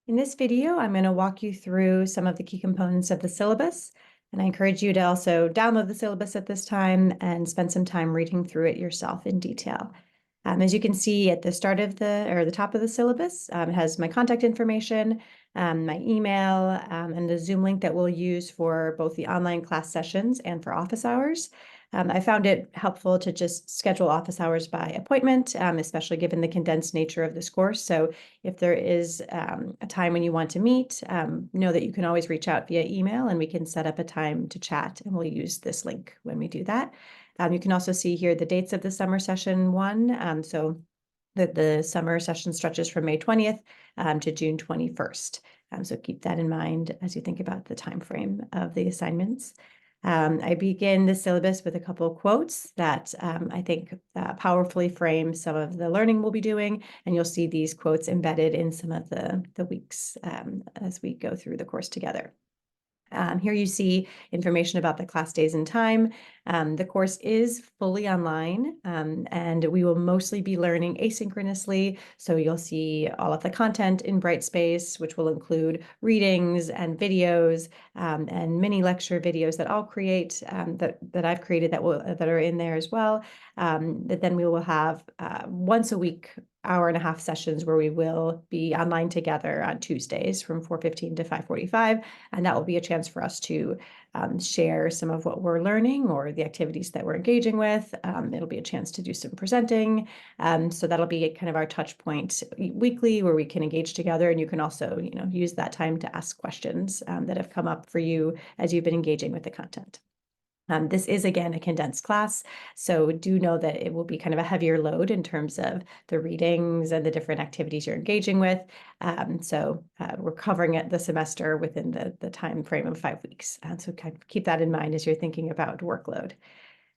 In this video, I'm going to walk you through some of the key components of the syllabus, and I encourage you to also download the syllabus at this time and spend some time reading through it yourself in detail. As you can see at the start of the top of the syllabus, it has my contact information, my email, and the Zoom link that we'll use for both the online class sessions and for office hours. I found it helpful to just schedule office hours by appointment, especially given the condensed nature of this course. So if there is a time when you want to meet, know that you can always reach out via email and we can set up a time to chat, and we'll use this link when we do that. You can also see here the dates of the summer session one. So the summer session stretches from May 20th to June 21st. So keep that in mind as you think about the time frame of the assignments. I begin the syllabus with a couple of quotes that I think powerfully frame some of the learning we'll be doing, and you'll see these quotes embedded in some of the weeks as we go through the course together. Here you see information about the class days and time. The course is fully online, and we will mostly be learning asynchronously. So you'll see all of the content in Brightspace, which will include readings and videos and mini lecture videos that I'll create, that I've created that are in there as well. But then we will have once a week hour-and-a-half sessions where we will be online together on Tuesdays from 4:15 to 5:45, and that will be a chance for us to share some of what we're learning or the activities that we're engaging with. It'll be a chance to do some presenting, so that'll be kind of our touch point weekly where we can engage together, and you can also use that time to ask questions that have come up for you as you've been engaging with the content. This is, again, a condensed class, so do know that it will be kind of a heavier load in terms of the readings and the different activities you're engaging with. So we're covering it the semester within the time frame of 5 weeks. So kind of keep that in mind as you're thinking about workload.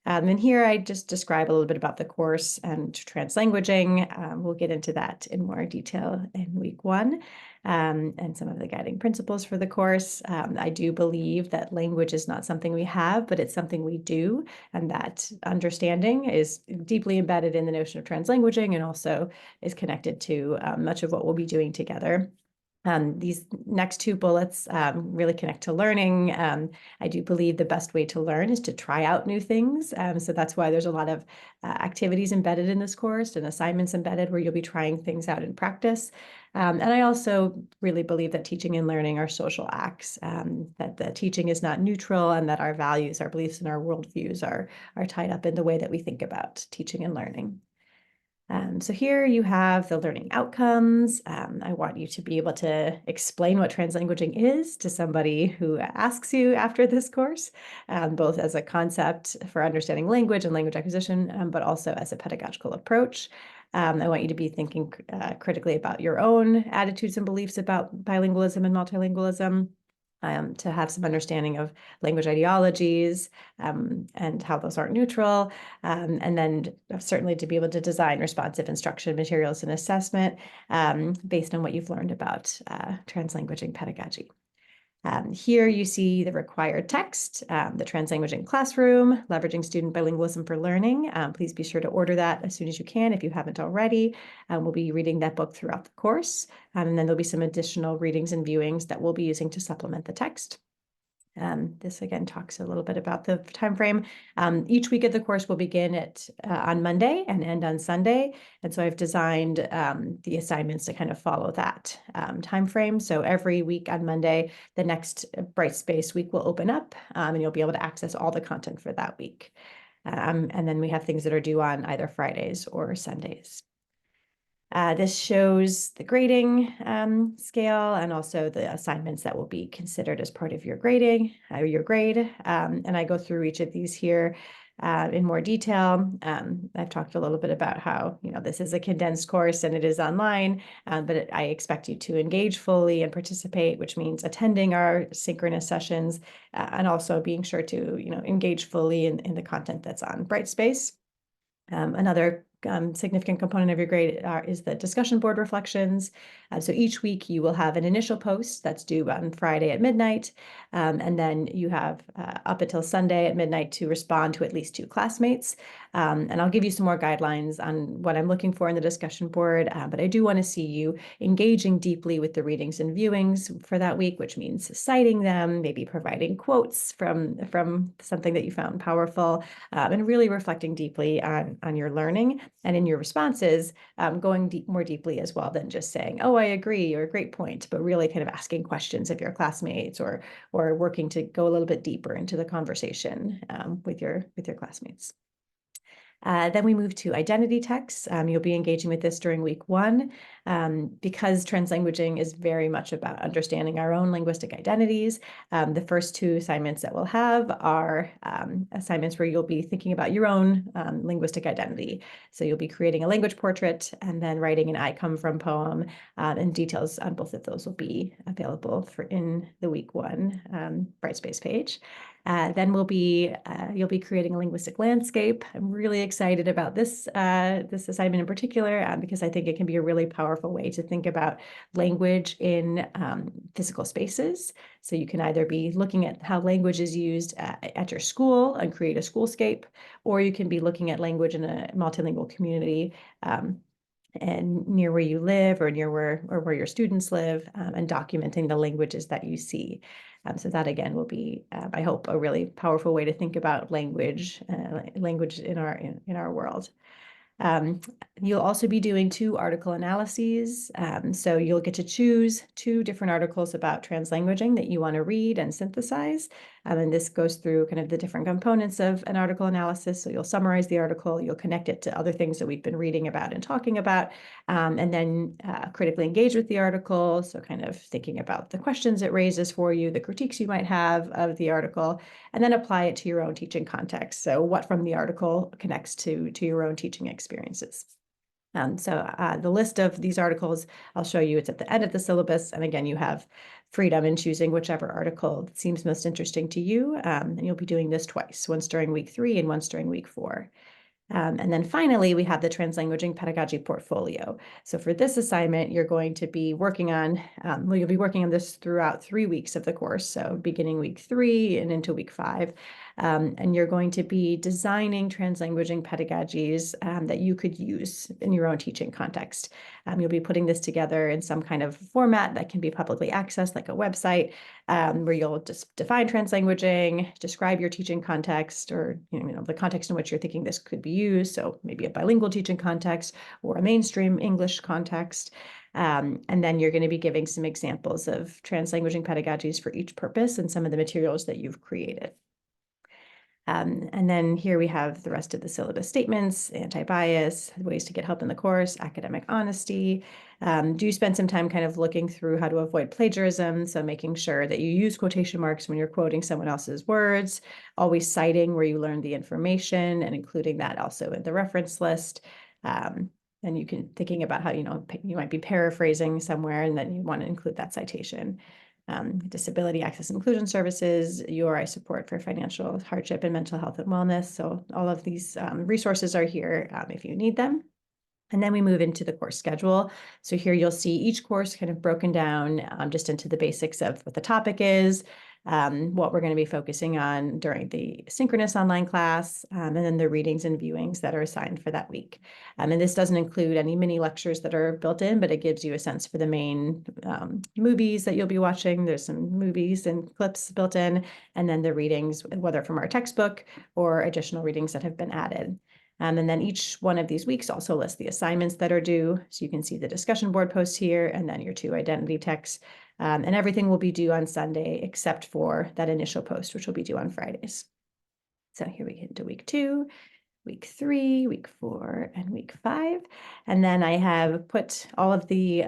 And here I just describe a little bit about the course and translanguaging. We'll get into that in more detail in week 1, and some of the guiding principles for the course. I do believe that language is not something we have, but it's something we do, and that understanding is deeply embedded in the notion of translanguaging and also is connected to much of what we'll be doing together. These next 2 bullets really connect to learning. I do believe the best way to learn is to try out new things. So that's why there's a lot of activities embedded in this course and assignments embedded where you'll be trying things out in practice. And I also really believe that teaching and learning are social acts, that the teaching is not neutral, and that our values, our beliefs, and our worldviews are tied up in the way that we think about teaching and learning. So here you have the learning outcomes. I want you to be able to explain what translanguaging is to somebody who asks you after this course, both as a concept for understanding language and language acquisition, but also as a pedagogical approach. I want you to be thinking critically about your own attitudes and beliefs about bilingualism and multilingualism. To have some understanding of language ideologies and how those aren't neutral, and then certainly to be able to design responsive instruction materials and assessment based on what you've learned about translanguaging pedagogy. Here you see the required text, the Translanguaging Classroom, Leveraging Student Bilingualism for Learning. Please be sure to order that as soon as you can if you haven't already. We'll be reading that book throughout the course, and then there'll be some additional readings and viewings that we'll be using to supplement the text. This again talks a little bit about the time frame. Each week of the course will begin on Monday and end on Sunday, and so I've designed the assignments to kind of follow that time frame. So every week on Monday, the next Brightspace week will open up, and you'll be able to access all the content for that week. And then we have things that are due on either Fridays or Sundays. This shows the grading scale and also the assignments that will be considered as part of your grading, your grade. And I go through each of these here in more detail. I've talked a little bit about how this is a condensed course and it is online, but I expect you to engage fully and participate, which means attending our synchronous sessions and also being sure to engage fully in the content that's on Brightspace. Another significant component of your grade is the discussion board reflections. So each week you will have an initial post that's due on Friday at midnight, and then you have up until Sunday at midnight to respond to at least 2 classmates. And I'll give you some more guidelines on what I'm looking for in the discussion board, but I do want to see you engaging deeply with the readings and viewings for that week, which means citing them, maybe providing quotes from something that you found powerful, and really reflecting deeply on your learning, and in your responses, going more deeply as well than just saying, oh, I agree, or great point, but really kind of asking questions of your classmates, or working to go a little bit deeper into the conversation with your classmates. Then we move to identity texts. You'll be engaging with this during week 1, because translanguaging is very much about understanding our own linguistic identities. The first 2 assignments that we'll have are assignments where you'll be thinking about your own linguistic identity. So you'll be creating a language portrait and then writing an I come from poem, and details on both of those will be available in the week 1 Brightspace page. Then you'll be creating a linguistic landscape. I'm really excited about this assignment in particular, because I think it can be a really powerful way to think about language in physical spaces. So you can either be looking at how language is used at your school and create a schoolscape, or you can be looking at language in a multilingual community, and near where you live, or near where your students live, and documenting the languages that you see. So that again will be, I hope, a really powerful way to think about language in our world. You'll also be doing 2 article analyses. So you'll get to choose 2 different articles about translanguaging that you want to read and synthesize. And this goes through kind of the different components of an article analysis. So you'll summarize the article, you'll connect it to other things that we've been reading about and talking about, and then critically engage with the article. So kind of thinking about the questions it raises for you, the critiques you might have of the article, and then apply it to your own teaching context. So what from the article connects to your own teaching experiences. The list of these articles I'll show you, it's at the end of the syllabus. And again, you have freedom in choosing whichever article seems most interesting to you. And you'll be doing this twice, once during week 3 and once during week 4. And then finally, we have the translanguaging pedagogy portfolio. So for this assignment, you're going to be working on, you'll be working on this throughout 3 weeks of the course. So beginning week 3 and into week 5. And you're going to be designing translanguaging pedagogies that you could use in your own teaching context. You'll be putting this together in some kind of format that can be publicly accessed, like a website, where you'll just define translanguaging, describe your teaching context, or the context in which you're thinking this could be used. So maybe a bilingual teaching context or a mainstream English context. And then you're going to be giving some examples of translanguaging pedagogies for each purpose and some of the materials that you've created. And then here we have the rest of the syllabus statements: anti-bias, ways to get help in the course, academic honesty. Do spend some time kind of looking through how to avoid plagiarism. So making sure that you use quotation marks when you're quoting someone else's words, always citing where you learned the information and including that also in the reference list. And you can thinking about how, you might be paraphrasing somewhere and then you want to include that citation. Disability access and inclusion services, URI support for financial hardship and mental health and wellness. So all of these resources are here if you need them. And then we move into the course schedule. So here you'll see each course kind of broken down just into the basics of what the topic is, what we're going to be focusing on during the synchronous online class, and then the readings and viewings that are assigned for that week. And this doesn't include any mini lectures that are built in, but it gives you a sense for the main movies that you'll be watching. There's some movies and clips built in, and then the readings, whether from our textbook or additional readings that have been added. And then each one of these weeks also lists the assignments that are due. So you can see the discussion board posts here, and then your 2 identity texts. And everything will be due on Sunday, except for that initial post, which will be due on Fridays. So here we get into week 2, week 3, week 4, and week 5. And then I have put all of the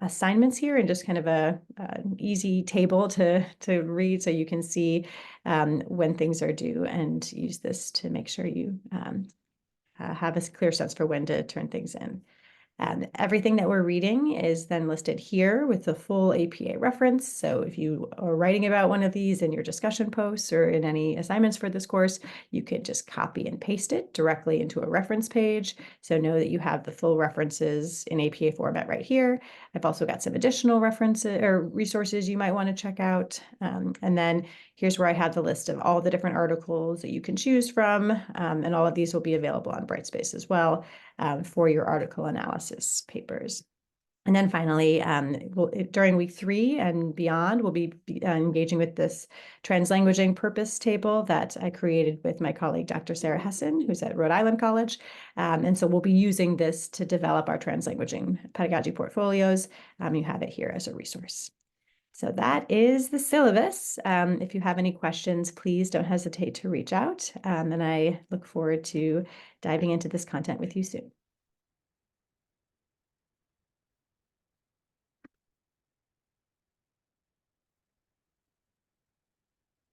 assignments here in just kind of an easy table to read, so you can see when things are due, and use this to make sure you have a clear sense for when to turn things in. Everything that we're reading is then listed here with the full APA reference. So if you are writing about one of these in your discussion posts or in any assignments for this course, you can just copy and paste it directly into a reference page. So know that you have the full references in APA format right here. I've also got some additional references or resources you might want to check out. And then here's where I have the list of all the different articles that you can choose from. And all of these will be available on Brightspace as well for your article analysis papers. And then finally, during week 3 and beyond, we'll be engaging with this translanguaging purpose table that I created with my colleague, Dr. Sarah Hessen, who's at Rhode Island College. And so we'll be using this to develop our translanguaging pedagogy portfolios. You have it here as a resource. So that is the syllabus. If you have any questions, please don't hesitate to reach out. And I look forward to diving into this content with you soon.